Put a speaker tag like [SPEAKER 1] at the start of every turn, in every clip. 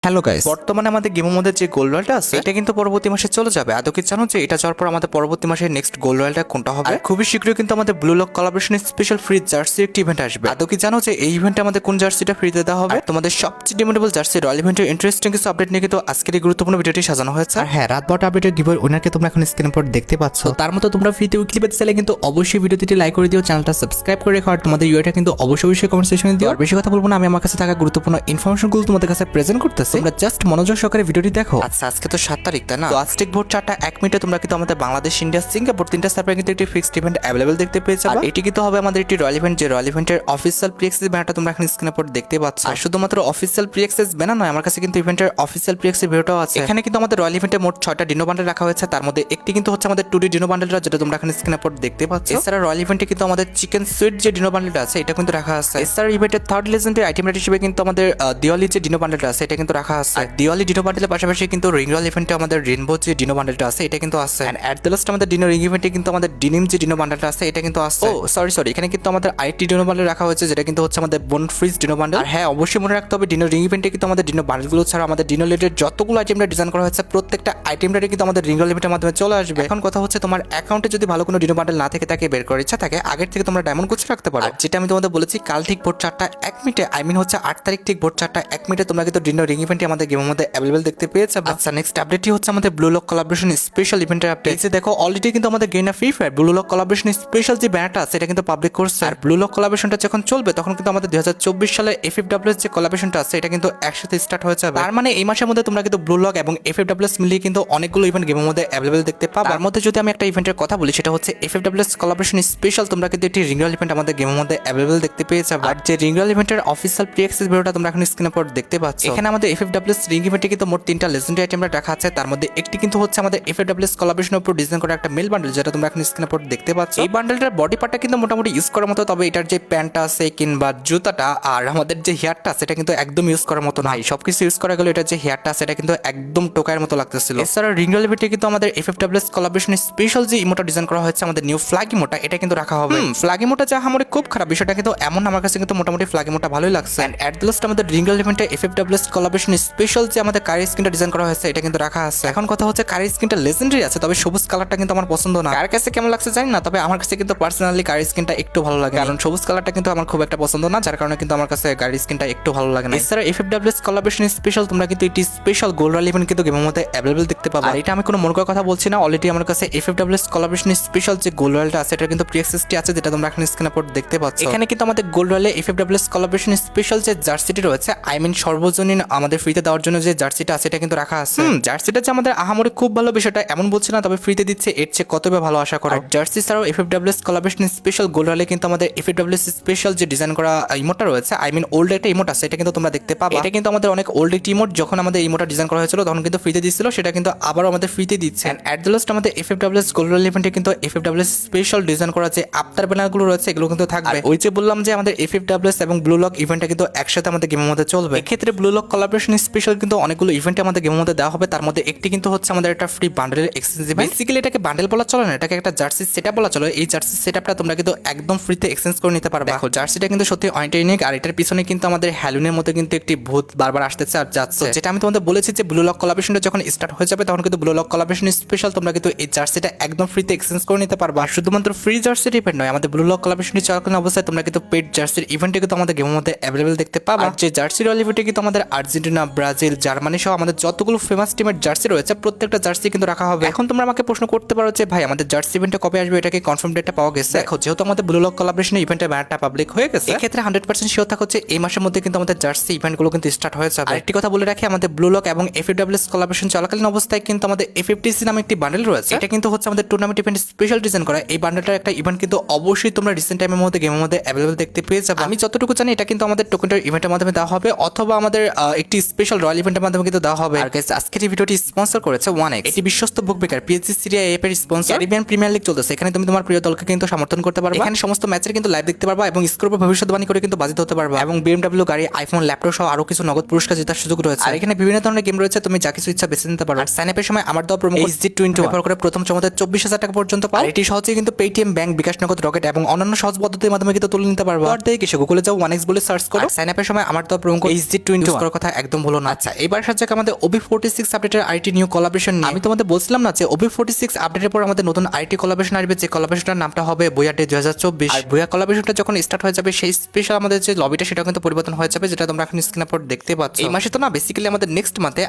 [SPEAKER 1] Hello guys, বর্তমানে আমাদের গেমের মধ্যে যে গোল্ড রয়্যালটা আছে এটা কিন্তু পরবর্তী মাসে চলে যাবে। আদৌ কি জানো যে এটা যাওয়ার পর আমাদের পরবর্তী মাসে নেক্সট গোল্ড রয়্যালটা কোনটা হবে? আর খুবই শীঘ্রই কিন্তু আমাদের Blue Lock collaboration special free jersey একটি ইভেন্ট আসবে। আদৌ কি জানো যে এই ইভেন্টে আমাদের কোন জার্সিটা ফ্রিতে দেওয়া হবে? আর তোমাদের সবচেয়ে ডিমান্ডেবল জার্সি রয়্যাল ইভেন্টের ইন্টারেস্টিং কিছু আপডেট নিয়ে কিন্তু আজকের এই গুরুত্বপূর্ণ ভিডিওটি সাজানো হয়েছে। আর হ্যাঁ, রাত 12টা আপডেটের গিভওয়ে উইনারকে তোমরা এখন স্ক্রিনের পর দেখতে পাচ্ছ। তার মতো তোমরা ফ্রিতে উইকলি পেতে চাইলে কিন্তু অবশ্যই ভিডিওটি লাইক করে দিও, চ্যানেলটা সাবস্ক্রাইব করে রেখো, আর তোমাদের ইউআইটা কিন্তু অবশ্যই কমেন্ট সেকশনে দিও। আর বেশি কথা বলবো না, আমি আমার কাছে থাকা গুরুত্বপূর্ণ ইনফরমেশনগুলো তোমাদের কাছে প্রেজেন্ট করতেছি, তোমরা জাস্ট মনোযোগ সহকারে ভিডিওটি দেখো। আচ্ছা, আজকে তো 7 তারিখ, তাই না? তো আজকে ভোর 4টা 1 মিনিটে তোমরা কিন্তু আমাদের বাংলাদেশ, ইন্ডিয়া, সিঙ্গাপুর তিনটা সার্ভারে কিন্তু একটি ফিক্সড ইভেন্ট অ্যাভেলেবল দেখতে পেয়ে যাবে। আর এটি কিন্তু হবে আমাদের একটি রয়্যাল ইভেন্ট, যে রয়্যাল ইভেন্টের অফিসিয়াল প্রি অ্যাক্সেস ব্যানারটা তোমরা এখন স্ক্রিনের পর দেখতে পাচ্ছ। আর শুধুমাত্র অফিসিয়াল প্রি অ্যাক্সেস ব্যানার নয়, আমার কাছে কিন্তু ইভেন্টের অফিসিয়াল প্রি অ্যাক্সেস ভিডিওটাও আছে। এখানে কিন্তু আমাদের রয়্যাল ইভেন্টে মোট 6টা ডিনো বান্ডেল রাখা হয়েছে, তার মধ্যে একটি কিন্তু হচ্ছে আমাদের 2D ডিনো বান্ডেলটা, যেটা তোমরা এখন স্ক্রিনের পর দেখতে পাচ্ছ। এছাড়া রয়্যাল ইভেন্টে কিন্তু আমাদের চিকেন সুইট যে ডিনো বান্ডেলটা আছে এটা কিন্তু রাখা আছে। এছাড়া ইভেন্টের থার্ড লেজেন্ডারি আইটেম হিসেবে কিন্তু আমাদের দিওয়ালি যে ডিনো বান্ডেলটা আছে এটা কিন্তু রাখা আছে। আর দিওয়ালি ডিনো বান্ডেলের পাশাপাশি কিন্তু রিং রয়্যাল ইভেন্টে আমাদের রেনবো যে ডিনো বান্ডেলটা আছে এটা কিন্তু আছে। এন্ড এট দ্য লাস্ট আমাদের ডিনো রিং ইভেন্টে কিন্তু আমাদের ডিনিম যে ডিনো বান্ডেলটা আছে এটা কিন্তু আছে। ও সরি, এখানে কিন্তু আমাদের আইটি ডিনো বান্ডেল রাখা হয়েছে, যেটা কিন্তু হচ্ছে আমাদের বোন ফ্রিজ ডিনো বান্ডেল। আর হ্যাঁ, অবশ্যই মনে রাখতে হবে ডিনো রিং ইভেন্টে কিন্তু আমাদের ডিনো বান্ডেলগুলো ছাড়া আমাদের ডিনো রিলেটেড যতগুলো আইটেমটা ডিজাইন করা হয়েছে প্রত্যেকটা আইটেমটাই কিন্তু আমাদের রিং রয়্যাল ইভেন্টের মাধ্যমে চলে আসবে। এখন কথা হচ্ছে, তোমার অ্যাকাউন্টে যদি ভালো কোনো ডিনো বান্ডেল না থেকে তাকে বের করার ইচ্ছা থাকে, আগের থেকে তোমরা ডায়মন্ড গুছিয়ে রাখতে পারো। আর যেটা আমি তোমাদের বলেছি, কাল ঠিক ভোর 4টা 1 মিনিটে, আই মিন হচ্ছে 8 তারিখ ঠিক ভোর 4টা 1 মিনিটে তোমরা কিন্তু ডিনো রিং ইভেন্টে আমাদের গেমের মধ্যে অ্যাভেলেবল দেখতে পেয়ে যাবে। আচ্ছা, নেক্সট আপডেটটি হচ্ছে আমাদের ব্লু লক কোলাবোরেশন স্পেশাল ইভেন্টের আপডেট। যে দেখো, অলরেডি কিন্তু আমাদের Garena Free Fire Blue Lock collaboration special যে ব্যানারটা আছে এটা কিন্তু পাবলিক করছে। আর ব্লু লক কোলাবোরেশনটা যখন চলবে তখন কিন্তু আমাদের 2024 সালে এফএফডব্লিউএস যে কোলাবোরেশনটা আছে এটা কিন্তু একসাথে স্টার্ট হয়ে যাবে। তার মানে এই মাসের মধ্যে তোমরা কিন্তু ব্লু লক এবং এফএফডব্লিউএস মিলিয়ে কিন্তু অনেকগুলো ইভেন্ট গেমের মধ্যে অ্যাভেলেবল দেখতে পাবে। তার মধ্যে যদি আমি একটা ইভেন্টের কথা বলি, সেটা হচ্ছে এফএফডব্লিউএস কোলাবোরেশন স্পেশাল, তোমরা কিন্তু একটি রিং রয়্যাল ইভেন্ট আমাদের গেমের মধ্যে অ্যাভেলেবল দেখতে পেয়ে যাবে। আর যে রিং রয়্যাল ইভেন্টের অফিসিয়াল প্রি অ্যাক্সেস ভিডিওটা তোমরা এখন স্ক্রিনের পর দেখতে পাচ্ছ। এখানে আমাদের এফএফডব্লিউএস রিং ইভেন্টে কিন্তু মোট 3টা লেজেন্ডারি আইটেম রাখা আছে, তার মধ্যে একটি কিন্তু হচ্ছে আমাদের এফএফডব্লিউএস কোলাবোরেশনের উপর ডিজাইন করা একটা মেল বান্ডেল, যেটা তোমরা এখন স্ক্রিনের পর দেখতে পাচ্ছ। এই বান্ডেলটার বডি পার্টটা কিন্তু মোটামুটি ইউজ করার মতো, তবে এটার যে প্যান্টটা আছে কিংবা জুতাটা আর আমাদের যে হেয়ারটা সেটা কিন্তু একদম ইউজ করার মতো নাই। সবকিছু ইউজ করা গেল, এটার যে হেয়ারটা আছে এটা কিন্তু একদম টোকায়ের মতো লাগতেছিল। এছাড়া রিং রয়্যাল ইভেন্টে কিন্তু আমাদের এফএফডব্লিউএস কোলাবোরেশন স্পেশাল যে ইমোটা ডিজাইন করা হয়েছে, আমাদের নিউ ফ্ল্যাগ ইমোটা, এটা কিন্তু রাখা হবে। ফ্ল্যাগ ইমোটা যা আমাদের খুব খারাপ বিষয়টা কিন্তু এমন, আমার কাছে কিন্তু মোটামুটি ফ্ল্যাগ ইমোটা ভালোই লাগছে। এন্ড এট দ্য লাস্ট আমাদের রিং রয়্যাল ইভেন্টে এফএফডব্লিউএস কোলাবোরেশন স্পেশাল যে আমাদের কারি স্কিনটা ডিজাইন করা হয়েছে এটা কিন্তু রাখা আছে। এখন কথা হচ্ছে, কারি স্কিনটা লেজেন্ডারি আছে, তবে সবুজ কালারটা কিন্তু আমার পছন্দ না। কার কাছে কেমন লাগছে জানি না, তবে আমার কাছে কিন্তু পার্সোনালি কারি স্কিনটা একটু ভালো লাগে, কারণ সবুজ কালারটা কিন্তু আমার খুব একটা পছন্দ না, যার কারণে কিন্তু আমার কাছে কারি স্কিনটা একটু ভালো লাগে না। এছাড়া এফএফডব্লিউএস কোলাবোরেশন স্পেশাল তোমরা কিন্তু একটি স্পেশাল গোল্ড রয়্যাল ইভেন্ট কিন্তু গেমের মধ্যে অ্যাভেলেবল দেখতে পাবে। আর এটা আমি কোনো মনে করার কথা বলছি না, অলরেডি আমার কাছে এফএফডব্লিউএস কোলাবোরেশন স্পেশাল যে গোল্ড রয়্যালটা আছে এটা কিন্তু প্রি অ্যাক্সেসটি আছে, যেটা তোমরা এখন স্ক্রিনের পর দেখতে পাচ্ছ। এখানে কিন্তু আমাদের গোল্ড রয়্যালে এফএফডব্লিউএস কোলাবোরেশন স্পেশাল যে জার্সিটি রয়েছে, আই মিন সর্বজনীন আমাদের ফ্রিতে দেওয়ার জন্য যে জার্সিটা আছে এটা কিন্তু রাখা আছে। জার্সিটা যে আমাদের আহামরি খুব ভালো বিষয়টা এমন বলছি না, তবে ফ্রিতে দিচ্ছে এর চেয়ে কতটা ভালো আশা করো। জার্সি ছাড়াও এফএফডব্লিউএস কোলাবোরেশন স্পেশাল গোল্ড রয়্যালে কিন্তু আমাদের এফএফডব্লিউএস স্পেশাল যে ডিজাইন করা ইমোটা রয়েছে, আই মিন ওল্ড একটা ইমোট আছে, এটা কিন্তু তোমরা দেখতে পাবে। এটা কিন্তু আমাদের অনেক ওল্ড একটি ইমোট, যখন আমাদের ইমোটা ডিজাইন করা হয়েছিল তখন কিন্তু ফ্রিতে দিচ্ছিল, সেটা কিন্তু আবারও আমাদের ফ্রিতে দিচ্ছে। এট দ্য লাস্ট আমাদের এফএফডব্লিউএস গোল্ড রয়্যাল ইভেন্টে কিন্তু এফএফডব্লিউএস স্পেশাল ডিজাইন করা যে আফটার ব্যানারগুলো রয়েছে এগুলো কিন্তু থাকবে। ওই যে বললাম যে আমাদের এফএফডব্লিউএস এবং ব্লু লক ইভেন্টটা কিন্তু একসাথে আমাদের গেমের মধ্যে চলবে। এক্ষেত্রে ব্লু লক কোলাবোরেশন স্পেশাল কিন্তু অনেকগুলো ইভেন্টে আমাদের গেমের মধ্যে দেওয়া হবে, তার মধ্যে একটি কিন্তু হচ্ছে আমাদের একটা ফ্রি বান্ডেলের এক্সচেঞ্জ ইভেন্ট। বেসিক্যালি এটাকে বান্ডেল বলা চলে না, এটাকে একটা জার্সি সেটআপ বলা চলে। এই জার্সি সেটআপটা তোমরা কিন্তু একদম ফ্রিতে এক্সচেঞ্জ করে নিতে পারবে। দেখো, জার্সিটা কিন্তু সত্যি অনেক ইউনিক, আর এটার পিছনে কিন্তু আমাদের হ্যালোনের মতো কিন্তু একটি ভূত বারবার আসতেছে আর যাচ্ছে, যেটা আমি তোমাদের বলেছি যে ব্লু লক কোলাবোরেশনটা যখন স্টার্ট হয়ে যাবে তখন কিন্তু ব্লু লক কোলাবোরেশন স্পেশাল তোমরা কিন্তু এই জার্সিটা একদম ফ্রিতে এক্সচেঞ্জ করে নিতে পারবে। আর শুধুমাত্র ফ্রি জার্সির ইভেন্ট নয়, আমাদের ব্লু লক কোলাবোরেশন চলাকালীন অবস্থায় তোমরা কিন্তু পেড জার্সির ইভেন্টে কিন্তু আমাদের গেমের মধ্যে অ্যাভেলেবল দেখতে পাবে। আর যে জার্সি রয়্যাল ইভেন্টে কিন্তু আমাদের আর্জেন্টিনা, ব্রাজিল, জার্মানি সহ আমাদের যতগুলো ফেমাস টিমের জার্সি রয়েছে প্রত্যেকটা জার্সি কিন্তু রাখা হবে। এখন তোমরা আমাকে প্রশ্ন করতে পারো যে ভাই, আমাদের জার্সি ইভেন্টটা কবে আসবে, এটাকে কনফার্ম ডেটটা পাওয়া গেছে? দেখো, যেহেতু আমাদের ব্লু লক কোলাবোরেশন ইভেন্টের ব্যানারটা পাবলিক হয়ে গেছে, এক্ষেত্রে 100% শিওর থাকা হচ্ছে এই মাসের মধ্যে কিন্তু আমাদের জার্সি ইভেন্টগুলো কিন্তু স্টার্ট হয়ে যাবে। আরেকটি কথা বলে রাখি, আমাদের ব্লু লক এবং এফএফডব্লিউএস কোলাবোরেশন চলাকালীন অবস্থায় কিন্তু আমাদের এফএফটিসি নামে একটি বান্ডেল রয়েছে, এটা কিন্তু হচ্ছে আমাদের টুর্নামেন্ট ইভেন্ট স্পেশাল ডিজাইন করা। এই বান্ডেলটার একটা ইভেন্ট কিন্তু অবশ্যই তোমরা রিসেন্ট টাইমের মধ্যে গেমের মধ্যে অ্যাভেলেবল দেখতে পেয়ে যাবে। আমি যতটুকু জানি এটা কিন্তু আমাদের টোকেনটার ইভেন্টের মাধ্যমে দেওয়া হবে, অথবা আমাদের একটি স্পেশাল রয়্যাল ইভেন্টের মাধ্যমে কিন্তু দেওয়া হবে। আর গাইস, আজকের এই ভিডিওটি স্পন্সর করেছে 1x, এটি বিশ্বস্ত বুক মেকার পিএসজি সিরিয়া এর স্পন্সর। ক্যারিবিয়ান প্রিমিয়ার লিগ চলতেছে, এখানে তুমি তোমার প্রিয় দলকে কিন্তু সমর্থন করতে পারবে, এখানে সমস্ত ম্যাচের কিন্তু লাইভ দেখতে পারবা এবং স্কোর ভবিষ্যৎবাণী করে কিন্তু বাজিত হতে পারবা, এবং বিএমডব্লিউ গাড়ি, আইফোন, ল্যাপটপ সহ আরো কিছু নগদ পুরস্কার জেতার সুযোগ রয়েছে। আর এখানে বিভিন্ন ধরনের গেম রয়েছে, তুমি যা কিছু ইচ্ছা বেছে নিতে পারো। আর সাইন আপের সময় আমার দেওয়া প্রোমো কোড SG20 ব্যবহার করে প্রথম চমৎকার 24,000 টাকা পর্যন্ত পাও। এটি সহজেই কিন্তু পেটিএম, ব্যাংক, বিকাশ নগদ, রকেট এবং অন্যান্য সহজ পদ্ধতির মাধ্যমে কিন্তু তুলে নিতে পারবা। আর দেখে গুগলে যাও 1x বলে সার্চ করো, সাইন আপের সময় আমার দেওয়া প্রোমো কোড SG20 ইউজ করার কথা একদম একদম ভুলো না। আচ্ছা এবার সাথে আমাদের OB46 আপডেটের আইটি নিউ কোলাবরেশন নিয়ে আমি তোমাদের বলছিলাম না যে OB46 আপডেটের পর আমাদের নতুন আইটি কোলাবরেশন আসবে, যে কোলাবরেশনটার নামটা হবে বুয়া ডে 2024। আর বুয়া কোলাবরেশনটা যখন স্টার্ট হয়ে যাবে সেই স্পেশাল আমাদের যে লবিটা সেটা কিন্তু পরিবর্তন হয়ে যাবে, যেটা তোমরা এখন স্ক্রিনের পর দেখতে পাচ্ছ। এই মাসে তো না, বেসিক্যালি আমাদের নেক্সট মাসে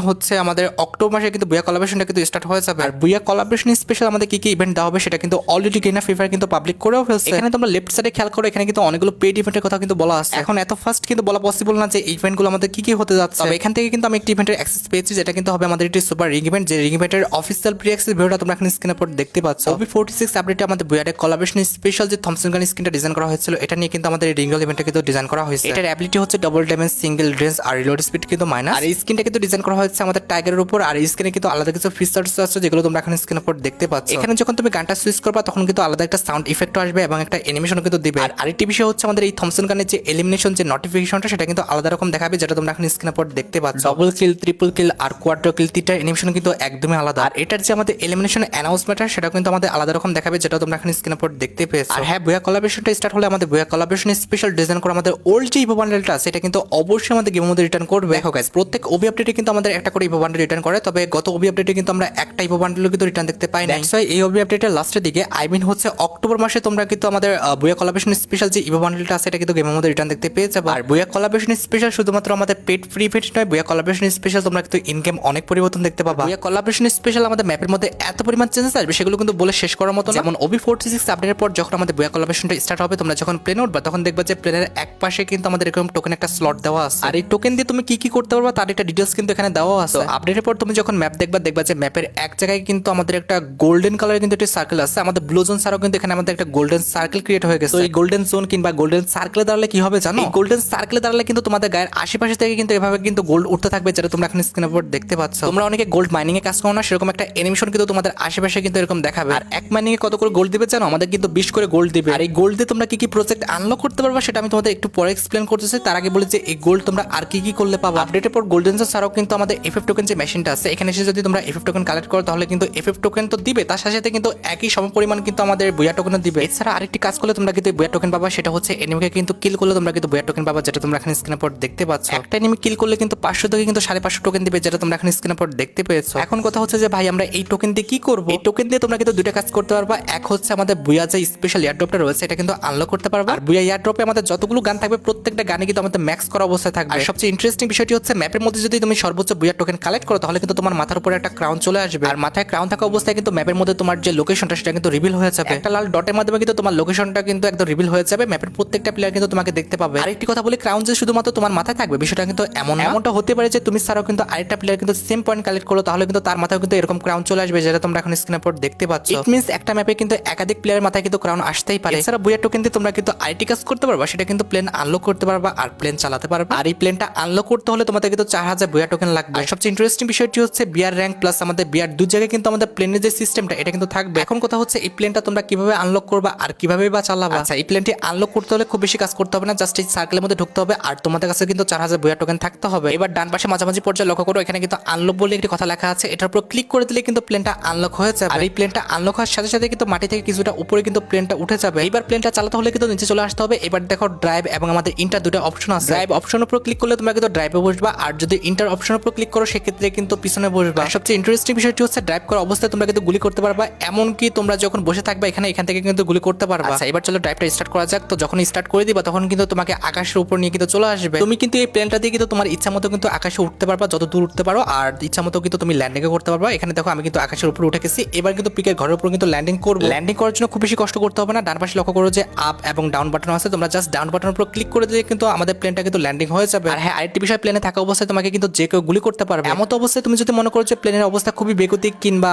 [SPEAKER 1] হচ্ছে আমাদের অক্টোবর মাসে কিন্তু বুয়া কোলাবরেশনটা কিন্তু স্টার্ট হয়ে যাবে। আর বুয়া কোলাবরেশন স্পেশাল আমাদের কি কি ইভেন্ট দেওয়া হবে সেটা কিন্তু অলরেডি গেনা ফ্রি ফায়ার কিন্তু পাবলিক করেও ফেলছে। এখানে তোমরা লেফট সাইডে খেয়াল করো, এখানে কিন্তু অনেকগুলো পেড ইভেন্টের কথা কিন্তু বলা আছে। এখন এত ফার্স্ট কিন্তু বলা পসিবল না যে ইভেন্টগুলো আমাদের কি কি হতে যাচ্ছে। তবে এখান থেকে কিন্তু আমি একটি ইভেন্টের অ্যাক্সেস পেয়েছি, যেটা কিন্তু হবে আমাদের একটি সুপার রিং ইভেন্ট, যে রিং ইভেন্টের অফিসিয়াল প্রি অ্যাক্সেস ভিডিওটা তোমরা এখন স্ক্রিনের পর দেখতে পাচ্ছ। OB46 আপডেটে আমাদের বুয়াডে কোলাবরেশন স্পেশাল যে থমসন গান স্কিনটা ডিজাইন করা হয়েছিল, এটা নিয়ে কিন্তু আমাদের এই রিঙ্গল ইভেন্টটা কিন্তু ডিজাইন করা হয়েছে। এটার অ্যাবিলিটি হচ্ছে ডাবল ড্যামেজ, সিঙ্গেল রেঞ্জ আর রিলোড স্পিড কিন্তু মাইনাস। আর এই স্কিনটা কিন্তু ডিজাইন করা হয়েছে আমাদের টাইগারের উপর। আর এই স্কিনে কিন্তু আলাদা কিছু ফিচার্স আছে যেগুলো তোমরা এখন স্ক্রিনের পর দেখতে পাচ্ছ। এখানে যখন তুমি গানটা সুইচ করবা তখন কিন্তু আলাদা একটা সাউন্ড ইফেক্ট আসবে এবং একটা অ্যানিমেশন কিন্তু দিবে। আর আরেকটি বিষয় হচ্ছে আমাদের এই থমসন গানের যে এলিমিনেশন যে নোটিফিকেশনটা সেটা কিন্তু আলাদা রকম দেখাবে, যেটা তোমরা এখন স্ক্রিনের পর দেখতে পাচ্ছ। ডাবল কিল, ট্রিপল কিল আর কোয়াড্রো কিল তিনটার অ্যানিমেশন কিন্তু একদমই আলাদা। আর এটার যে আমাদের এলিমিনেশন অ্যানাউন্সমেন্টটা সেটা কিন্তু আমাদের আলাদা রকম দেখাবে, যেটা তোমরা এখন স্ক্রিনের পর দেখতে পেয়েছো। আর হ্যাঁ, বুয়া কোলাবরেশনটা স্টার্ট হলে আমাদের বুয়া কোলাবরেশন স্পেশাল ডিজাইন করে আমাদের ওল্ড যে ইভো বান্ডেলটা আছে এটা কিন্তু অবশ্যই আমাদের গেমের মধ্যে রিটার্ন করবে। দেখো গাইস, প্রত্যেক ওবি আপডেটে কিন্তু আমাদের একটা করে ইভো বান্ডেল রিটার্ন করে, তবে গত ওবি আপডেটে কিন্তু আমরা একটা ইভো বান্ডেলও কিন্তু রিটার্ন দেখতে পাই না। সো এই ওবি আপডেটের লাস্টের দিকে হচ্ছে অক্টোবর মাসে তোমরা কিন্তু আমাদের বুয়া কোলাবরেশন স্পেশাল যে ইভো বান্ডেলটা আছে এটা কিন্তু গেমের মধ্যে রিটার্ন দেখতে পেয়ে যাবে। আর বুয়া কোলাবরেশন স্পেশাল শুধুমাত্র আমাদের পেড ফ্রি ইভেন্ট নয়, বুয়া কোলাবরেশন স্পেশাল তোমরা কিন্তু ইন গেম অনেক পরিবর্তন দেখতে পাবা। বুয়া কোলাবরেশন স্পেশাল আমাদের ম্যাপের মধ্যে এত পরিমাণ চেঞ্জেস আসবে সেগুলো কিন্তু বলে শেষ করার মতো না। যেমন OB46 আপডেটের পর যখন আমাদের বুয়া কোলাবরেশনটা স্টার্ট হবে, তোমরা যখন প্লেনে উঠবা তখন দেখবা যে প্লেনের এক পাশে কিন্তু আমাদের এরকম টোকেন একটা স্লট দেওয়া আছে। আর এই টোকেন দিয়ে তুমি কি কি করতে পারবা তার একটা ডিটেইলস কিন্তু এখানে দেওয়া আছে। আপডেটের পর তুমি যখন ম্যাপ দেখবা যে ম্যাপের এক জায়গায় কিন্তু আমাদের একটা গোল্ডেন কালারের কিন্তু একটা সার্কেল আছে। আমাদের ব্লু জোন ছাড়াও কিন্তু এখানে আমাদের একটা গোল্ডেন সার্কেল ক্রিয়েট হয়ে গেছে। তো এই গোল্ডেন জোন কিংবা গোল্ডেন সার্কেলে দাঁড়ালে কি হবে জানো? এই গোল্ডেন সার্কেলে দাঁড়ালে কিন্তু তোমাদের গায়ের আশেপাশে থেকে কিন্তু এভাবে কিন্তু গোল্ড উঠতে থাকবে, যেটা তোমরা এখন স্ক্রিনের উপর দেখতে পাচ্ছ। তোমরা অনেকে গোল্ড মাইনিং এ কাজ করো না, সেরকম একটা অ্যানিমেশন কিন্তু তোমাদের আশেপাশে কিন্তু এরকম দেখাবে। আর এক মাইনিং এ কত করে গোল্ড দিবে জানো? আমাদের কিন্তু 20 করে গোল্ড দিবে। আর এই গোল্ড দিয়ে তোমরা কি কি প্রজেক্ট আনলক করতে পারবা সেটা আমি তোমাদের একটু পরে এক্সপ্লেন করতেছি। তার আগে বলি যে এই গোল্ড তোমরা আর কি কি করলে পাবা। আপডেটের পর গোল্ডেন ছাড়াও কিন্তু আমাদের FF টোকেন যে মেশিনটা আছে, এখানে এসে যদি তোমরা FF টোকেন কালেক্ট করো তাহলে কিন্তু FF টোকেন তো দিবে, তার সাথে কিন্তু একই সমপরিমাণ কিন্তু আমাদের বুয়া টোকেনও দিবে। এছাড়া আরেকটি কাজ করলে তোমরা কিন্তু বুয়া টোকেন পাবা, সেটা হচ্ছে এনিমিকে কিন্তু কিল করলে তোমরা কিন্তু বুয়া টোকেন পাবা, যেটা তোমরা এখন স্ক্রিনের পর দেখতে পাচ্ছ। একটা এনিমি কিল করলে কিন্তু 500 থেকে কিন্তু 550 টোকেন দিবে, যেটা তোমরা এখন স্ক্রিনের পর দেখতে পেয়েছো। এখন কথা হচ্ছে যে ভাই আমরা এই টোকেন দিয়ে কি করব? এই টোকেন দিয়ে তোমরা কিন্তু দুইটা কাজ করতে পারবা। এক হচ্ছে আমাদের বুয়া যে স্পেশাল এয়ারড্রপটা রয়েছে এটা কিন্তু আনলক করতে পারবা। আর বুয়া এয়ারড্রপে আমাদের যতগুলো গান থাকবে প্রত্যেকটা গানে কিন্তু আমাদের ম্যাক্স করা অবস্থায় থাকবে। আর সবচেয়ে ইন্টারেস্টিং বিষয়টি হচ্ছে ম্যাপের মধ্যে যদি তুমি সর্বোচ্চ বুয়া টোকেন কালেক্ট করো তাহলে কিন্তু তোমার মাথার উপরে একটা ক্রাউন চলে আসবে। আর মাথায় ক্রাউন থাকা অবস্থায় কিন্তু ম্যাপের মধ্যে তোমার যে লোকেশনটা সেটা কিন্তু রিভিল হয়ে যাবে। একটা লাল ডটের মাধ্যমে কিন্তু তোমার লোকেশনটা কিন্তু একদম রিভিল হয়ে যাবে। ম্যাপের প্রত্যেকটা প্লেয়ার কিন্তু তোমাকে দেখতে পাবে। আরেকটি কথা বলি, ক্রাউন যে শুধুমাত্র তোমার মাথায় থাকবে বিষয়টা কিন্তু এমনটা হতে পারে যে তুমি ছাড়াও কিন্তু আরেকটা প্লেয়ার কিন্তু সেম পয়েন্ট কালেক্ট করো, তাহলে কিন্তু তার মাথায় কিন্তু এরকম ক্রাউন চলে আসবে, যেটা তোমরা এখন স্ক্রিনের পর দেখতে পাচ্ছ। ইট মিন্স একটা ম্যাপে কিন্তু একাধিক প্লেয়ারের মাথায় কিন্তু ক্রাউন আসতেই পারে। এছাড়া বুয়া টোকেন দিয়ে তোমরা কিন্তু আইটি কাজ করতে পারবা, সেটা কিন্তু প্লেন আনলক করতে পারবা আর প্লেন চালাতে পারবা। আর এই প্লেনটা আনলক করতে হলে তোমাদের কিন্তু 4000 বুয়া টোকেন লাগবে। আর সবচেয়ে ইন্টারেস্টিং বিষয়টি হচ্ছে বিআর র্যাঙ্ক প্লাস আমাদের বিআর দুই জায়গায় কিন্তু আমাদের প্লেনের যে সিস্টেমটা এটা কিন্তু থাকবে। এখন কথা হচ্ছে এই প্লেনটা তোমরা কিভাবে আনলক করবা আর কিভাবে বা চালাবা। আচ্ছা, এই প্লেনটি আনলক করতে হলে খুব বেশি কাজ করতে হবে না, জাস্ট এই সার্কেলের মধ্যে ঢুকতে হবে আর তোমাদের কাছে কিন্তু 4000 বুয়া টোকেন থাকতে হবে। এবার ডান পাশে মাঝামাঝি পর্যায়ে লক্ষ্য করো, এখানে কিন্তু আনলক বলে একটি কথা লেখা আছে, এটার উপর ক্লিক করে দিলে কিন্তু প্লেনটা আনলক হয়ে যাবে। আর এই প্লেনটা আনলক হওয়ার সাথে সাথে কিন্তু মাটি থেকে কিছুটা উপরে কিন্তু প্লেনটা উঠে যাবে। এবার প্লেনটা চালাতে হলে কিন্তু নিচে চলে আসতে হবে। এবার দেখো ড্রাইভ এবং আমাদের ইন্টার দুটো অপশন আছে। ড্রাইভ অপশনের উপর ক্লিক করলে তোমরা কিন্তু ড্রাইভে বসবা, আর যদি ইন্টার অপশনের উপর ক্লিক করো সেক্ষেত্রে কিন্তু পিছনে বসবা। সবচেয়ে ইন্টারেস্টিং বিষয়টি হচ্ছে ড্রাইভ করা অবস্থায় তোমরা কিন্তু গুলি করতে পারবা, এমনকি তোমরা যখন বসে থাকবা এখান থেকে কিন্তু গুলি করতে পারবা। আচ্ছা, এবার চলো ড্রাইভটা স্টার্ট করা যাক। তো যখন স্টার্ট করে দিবা তখন কিন্তু তোমাকে আকাশের উপর নিয়ে কিন্তু চলে আসবে। তুমি কিন্তু এই প্লেনটা দিয়ে কিন্তু তোমার ইচ্ছা মতো কিন্তু আকাশে উঠতে পারবা, যত দূর উঠতে পারো, আর ইচ্ছা মতো কিন্তু তুমি ল্যান্ডিং করতে পারবা। এখানে দেখো আমি কিন্তু আকাশের উপর উঠে গেছি। এবার কিন্তু পিকের ঘরের উপর কিন্তু ল্যান্ডিং করবো। ল্যান্ডিং করার জন্য খুব বেশি কষ্ট করতে হবে না। ডান পাশে লক্ষ্য করো যে আপ এবং ডাউন বাটন আছে, তোমরা জাস্ট ডাউন বাটনের উপর ক্লিক করে দিলে কিন্তু আমাদের প্লেনটা কিন্তু ল্যান্ডিং হয়ে যাবে। আর হ্যাঁ, আরেকটি বিষয়, প্লেনে থাকা অবস্থায় তোমাকে কিন্তু যে কেউ গুলি করতে পারবে। এমন অবস্থায় তুমি যদি মনে করো যে প্লেনের অবস্থা খুবই বেগতিক কিংবা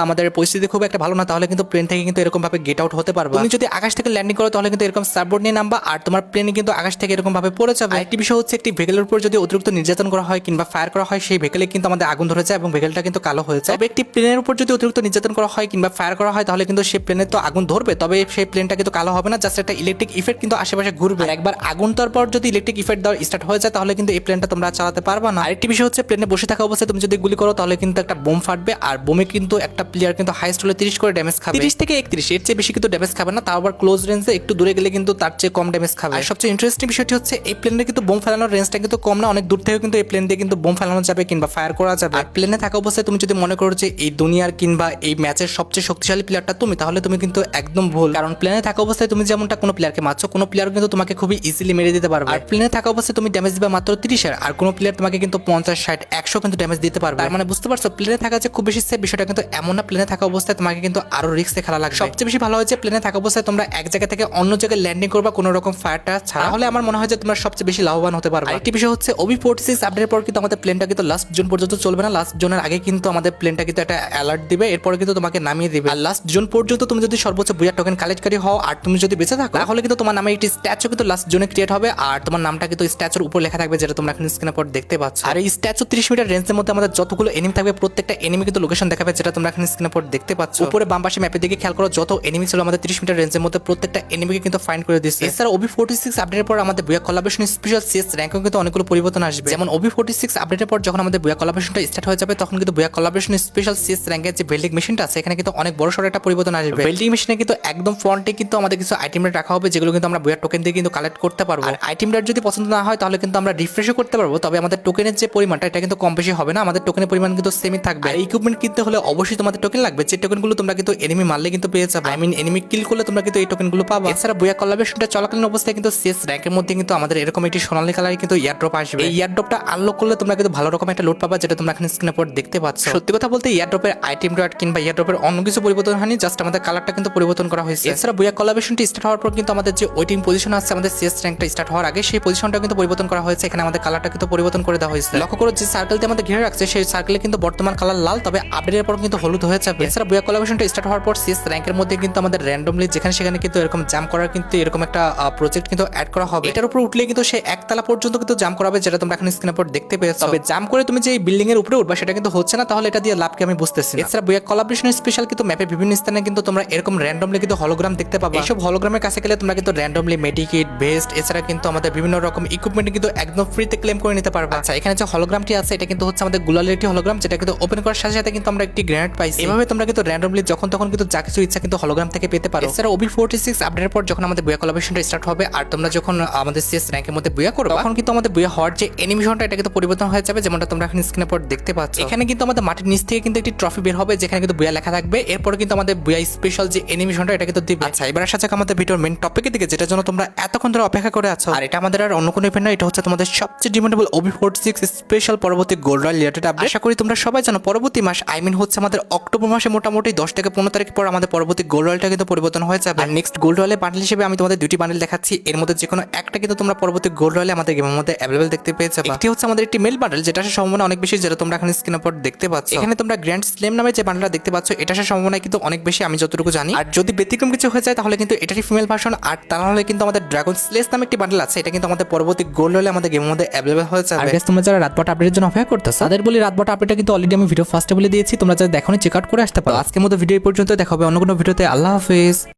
[SPEAKER 1] আমাদের পরিস্থিতি খুব একটা ভালো না, তাহলে কিন্তু প্লেন থেকে কিন্তু এরকম ভাবে গেট আউট হতে পারবে। তুমি যদি আকাশ থেকে ল্যান্ডিং করো তাহলে কিন্তু এরকম সাববোর্ড নিয়ে নামবা আর তোমার প্লেনে কিন্তু আকাশ থেকে এরকম ভাবে পড়ে যাবে। আরেকটি বিষয় হচ্ছে, একটি ভেহিকলের উপর যদি অতিরিক্ত নির্যাতন করা হয় কিংবা ফায়ার করা হয় সেই ভেহিকলে কিন্তু আমাদের আগুন ধরে যায় এবং ভেহিকলটা কিন্তু কালো হয়ে যায়। তবে একটি প্লেনের উপর যদি অতিরিক্ত নির্যাতন করা হয় কিংবা ফায়ার করা হয় তাহলে কিন্তু সেই প্লেনে তো আগুন ধরবে, তবে সেই প্লেনটা কিন্তু কালো হবে না, জাস্ট একটা ইলেকট্রিক ইফেক্ট কিন্তু আশেপাশে ঘুরবে। একবার আগুন দেওয়ার পর যদি ইলেকট্রিক ইফেক্ট দেওয়া স্টার্ট হয়ে যায় তাহলে কিন্তু এই প্লেনটা তোমরা চালাতে পারবা না। আরেকটি বিষয় হচ্ছে, প্লেনে বসে থাকা অবস্থায় তুমি যদি গুলি করো তাহলে কিন্তু একটা বোম ফাটবে আর বোমে কিন্তু একটা প্লেয়ার কিন্তু হাইস্ট হলে 30 করে ড্যামেজ খাবে। 30 থেকে 31, এর চেয়ে বেশি কিন্তু ড্যামেজ খাবে না। তাও আবার ক্লোজ রেঞ্জে একটু দূরে গেলে কিন্তু তার চেয়ে কম ড্যামেজ খাবে। আর সবচেয়ে ইন্টারেস্টিং বিষয়টি হচ্ছে এই প্লেনের কিন্তু বোম ফেলানোর রেঞ্জটা কিন্তু কম না, অনেক দূর থেকে কিন্তু এই প্লেন দিয়ে কিন্তু বোম ফেলানো যাবে কিংবা ফায়ার করা যাবে। আর প্লেনে থাকা অবস্থায় তুমি যদি মনে করো যে এই দুনিয়ার কিংবা এই ম্যাচের সবচেয়ে শক্তিশালী প্লেয়ারটা তুমি, তাহলে তুমি কিন্তু একদম ভুল। কারণ প্লেনে থাকা অবস্থায় তুমি যেমনটা কোনো প্লেয়ারকে মারছো, কোনো প্লেয়ার কিন্তু তোমাকে খুবই ইজিলি মেরে দিতে পারবে। আর প্লেনে থাকা অবস্থায় তুমি ড্যামেজ দিবে মাত্র 30 আর কোনো প্লেয়ার তোমাকে কিন্তু 50, 60, 100 কিন্তু ড্যামেজ দিতে পারবে। তার মানে বুঝতে পারছো প্লেনে থাকা যে খুব বেশি সেফ বিষয়টা কিন্তু এমন না। প্লেনে থাকা অবস্থায় তোমাকে কিন্তু আরো রিস্কে খেলা লাগবে। সবচেয়ে বেশি ভালো হয়েছে প্লেনে থাকা অবস্থায় তোমরা এক জায়গা থেকে অন্য জায়গায় ল্যান্ডিং করবা কোনো রকম ফায়ারটা ছাড়া, তাহলে আমার মনে হয় যে তোমরা সবচেয়ে বেশি লাভবান হতে পারবে। আরেকটি বিষয় হচ্ছে OB46 আপডেটের পর কিন্তু আমাদের প্লেনটা কিন্তু লাস্ট জোন পর্যন্ত চলবে না। লাস্ট জোনের আগে কিন্তু আমাদের প্লেনটা কিন্তু একটা অ্যালার্ট দিবে, এরপরে কিন্তু তোমাকে নামিয়ে দিবে। আর লাস্ট জোন পর্যন্ত তুমি যদি সর্বোচ্চ বুয়া টোকেন কালেক্টকারী হও আর তুমি যদি বেঁচে থাকো, তাহলে কিন্তু তোমার নামে একটি স্ট্যাচু কিন্তু লাস্ট জোনে ক্রিয়েট হবে আর তোমার নামটা কিন্তু স্ট্যাচুর উপর লেখা থাকবে, যেটা তোমরা এখন স্ক্রিনের পর দেখতে পাচ্ছ। আর এই স্ট্যাচু 30 মিটার রেঞ্জের মধ্যে আমাদের যতগুলো এনিমি থাকবে প্রত্যেকটা এনিমি কিন্তু লোকেশন দেখাবে, যেটা তোমরা এখন স্ক্রিনের পর দেখতে পাচ্ছ। উপরে বাম পাশে ম্যাপের দিকে খেয়াল করো, যত এনিমি ছিল আমাদের 30 মিটার রেঞ্জের মধ্যে প্রত্যেকটা এনিমিকে কিন্তু ফাইন্ড করে দিচ্ছে। এছাড়া OB46 আপডেটের পর আমাদের বুয়া কোলাবরেশন স্পেশাল CS র্যাঙ্কেও কিন্তু অনেকগুলো পরিবর্তন আসবে। যেমন OB46 আপডেটের পর যখন আমাদের বুয়া কোলাবরেশনটা স্টার্ট হয়ে যাবে, তখন কিন্তু বুয়া কোলাবরেশন স্পেশাল CS র্যাঙ্কের যে বিল্ডিং মেশিনটা আছে এখানে কিন্তু অনেক বড় সড় একটা পরিবর্তন আসবে। বিল্ডিং মেশিনে কিন্তু একদম ফ্রন্টে কিন্তু আমাদের কিছু আইটেম রাখা হবে, যেগুলো কিন্তু আমরা বুয়া টোকেন দিয়ে কিন্তু কালেক্ট করতে পারবো। আর আইটেমটা যদি পছন্দ না হয় তাহলে কিন্তু আমরা রিফ্রেশও করতে পারবো, তবে আমাদের টোকেনের যে পরিমাণটা এটা কিন্তু কম বেশি হবে না, আমাদের টোকেনের পরিমাণ কিন্তু সেমই থাকবে। আর ইকুইপমেন্ট কিনতে হলে অবশ্যই তোমাদের টোকেন লাগবে, যে টোকেনগুলো তোমরা কিন্তু এনিমি মারলে কিন্তু পেয়ে যাবে। আই মিন এনিমি কিল করলে তোমরা কিন্তু এই টোকেনগুলো পাবা। এছাড়া বুয়া কোলাবরেশনটা চলাকালীন অবস্থায় কিন্তু CS র্যাঙ্কের মধ্যে কিন্তু আমাদের এরকম একটি সোনালী কালারের কিন্তু ইয়ারড্রপ আসবে। এই ইয়ারড্রপটা আনলক করলে তোমরা কিন্তু ভালো রকম একটা লুট পাবা, যেটা তোমরা এখানে স্ক্রিনের পর দেখতে পাচ্ছ। সত্যি কথা বলতে ইয়ারড্রপের আইটেম ডট কিংবা ইয়ারড্রপের অন্য কিছু পরিবর্তন হয়নি, জাস্ট আমাদের কালারটা কিন্তু পরিবর্তন করা হয়েছে। এছাড়া বুয়া কোলাবরেশনটি স্টার্ট হওয়ার পর কিন্তু আমাদের যে ওয়েটিং পজিশন আছে আমাদের CS র্যাঙ্কটা স্টার্ট হওয়ার আগে, সেই পজিশনটা কিন্তু পরিবর্তন করা হয়েছে। এখানে আমাদের কালারটা কিন্তু পরিবর্তন করে দেওয়া হয়েছে। লক্ষ্য করো যে সার্কেলটি আমাদের ঘিরে রাখছে সেই সার্কেলে কিন্তু বর্তমান কালার লাল, তবে আপডেটের পর কিন্তু হলুদ হয়ে যাবে। এছাড়া বুয়া কোলাবরেশনটা স্টার্ট হওয়ার পর CS র্যাঙ্কের মধ্যে কিন্তু আমাদের র্যান্ডমলি যেখানে সেখানে কিন্তু এরকম জাম্প করার কিন্তু এরকম একটা প্রজেক্ট কিন্তু অ্যাড করা হবে। এটার উপর উঠলে কিন্তু সে একতলা পর্যন্ত কিন্তু জাম্প করাবে, যেটা তোমরা এখন স্ক্রিনের পর দেখতে পেয়েছো। তবে জাম্প করে তুমি যে এই বিল্ডিং এর উপরে উঠবা সেটা কিন্তু হচ্ছে না, তাহলে এটা দিয়ে লাভ কি আমি বুঝতেছি না। এছাড়া বুয়া কোলাবরেশনের স্পেশাল কিন্তু ম্যাপে বিভিন্ন স্থানে কিন্তু তোমরা এরকম র্যান্ডমলি কিন্তু হলোগ্রাম দেখতে পাবে। এইসব হলোগ্রামের কাছে গেলে তোমরা কিন্তু র্যান্ডমলি মেডিকিট, ভেস্ট, এছাড়া কিন্তু আমাদের বিভিন্ন রকম ইকুইপমেন্ট কিন্তু একদম ফ্রিতে ক্লেম করে নিতে পারবে। আচ্ছা, এখানে যে হলোগ্রামটি আছে এটা কিন্তু হচ্ছে আমাদের গুলালের একটি হলোগ্রাম, যেটা কিন্তু ওপেন করার সাথে সাথে কিন্তু আমরা একটি গ্রেনেড পাইছি। এভাবে তোমরা কিন্তু র্যান্ডমলি যখন তখন কিন্তু যা কিছু ইচ্ছা কিন্তু হলোগ্রাম থেকে পেতে পারো। এছাড়া OB46 আপডেটের পর যখন আমাদের বুয়া কোলাবরেশনটা স্টার্ট হবে আর তোমরা যখন আমাদের CS র্যাঙ্কের মধ্যে বুয়া করবে, তখন কিন্তু আমাদের বুয়া হওয়ার যে অ্যানিমেশনটা এটা কিন্তু পরিবর্তন হয়ে যাবে, যেমনটা তোমরা এখন স্ক্রিনের পর দেখতে পাচ্ছ। এখানে কিন্তু আমাদের মাটির নিচ থেকে কিন্তু একটি ট্রফি বের হবে, যেখানে কিন্তু বুয়া লেখা থাকবে। এরপরে কিন্তু আমাদের বুয়া স্পেশাল যে অ্যানিমেশনটা এটা কিন্তু দিবে। আচ্ছা, এবার আসা যাক আমাদের ভিডিওর মেইন টপিকের দিকে, যেটার জন্য তোমরা এতক্ষণ ধরে অপেক্ষা করে আছো। আর এটা আমাদের আর অন্য কোনো ইভেন্ট না, এটা হচ্ছে তোমাদের সবচেয়ে ডিমান্ডেবল OB46 স্পেশাল পরবর্তী গোল্ড রয়্যাল রিলেটেড আপডেট। আশা করি তোমরা সবাই জানো পরবর্তী মাস আই মিন হচ্ছে আমাদের অক্টোবর মাসে মোটামুটি 10 থেকে 15 তারিখ পর আমাদের পরবর্তী গোল্ড রয়্যালটা কিন্তু পরিবর্তন হয়ে যাবে। আর নেক্সট গোল্ড রয়্যালের বান্ডেল হিসেবে আমি তোমাদের দুটি বান্ডেল দেখাচ্ছি, এর মধ্যে যে কোনো একটা কিন্তু তোমরা পরবর্তী গোল্ড রয়্যালে আমাদের গেমের মধ্যে অ্যাভেলেবল দেখতে পেয়ে যাবে। একটি হচ্ছে আমাদের একটি মেল বান্ডেল, যেটা আসার সম্ভাবনা অনেক বেশি, যেটা তোমরা এখন স্ক্রিনের পর দেখতে পাচ্ছ। এখানে তোমরা গ্র্যান্ড স্লেম নামে যে বান্ডেলটা দেখতে পাচ্ছ এটা আসার সম্ভাবনা কিন্তু অনেক বেশি, আমি যতটুকু জানি। আর যদি ব্যতিক্রম কিছু হয়ে যায় তাহলে কিন্তু এটারই ফিমেল ভার্সন। আর তাহলে কিন্তু আমাদের ড্রাগন স্লেস নামে একটি বান্ডেল আছে, এটা কিন্তু আমাদের পরবর্তী গোল্ড রয়্যালে আমাদের গেমের মধ্যে অ্যাভেলেবল হয়ে যাবে। আর গাইস, তোমরা যারা রাতবাট আপডেটের জন্য অপেক্ষা করতেছো তাদের বলি রাতবাট আপডেটটা কিন্তু অলরেডি আমি ভিডিও ফার্স্টে বলে দিয়েছি, তোমরা যারা দেখোনি চেক আউট করে আসতে পারো। আজকের মতো ভিডিও এই পর্যন্ত, দেখা হবে অন্য কোনো ভিডিওতে। আল্লাহ হাফেজ।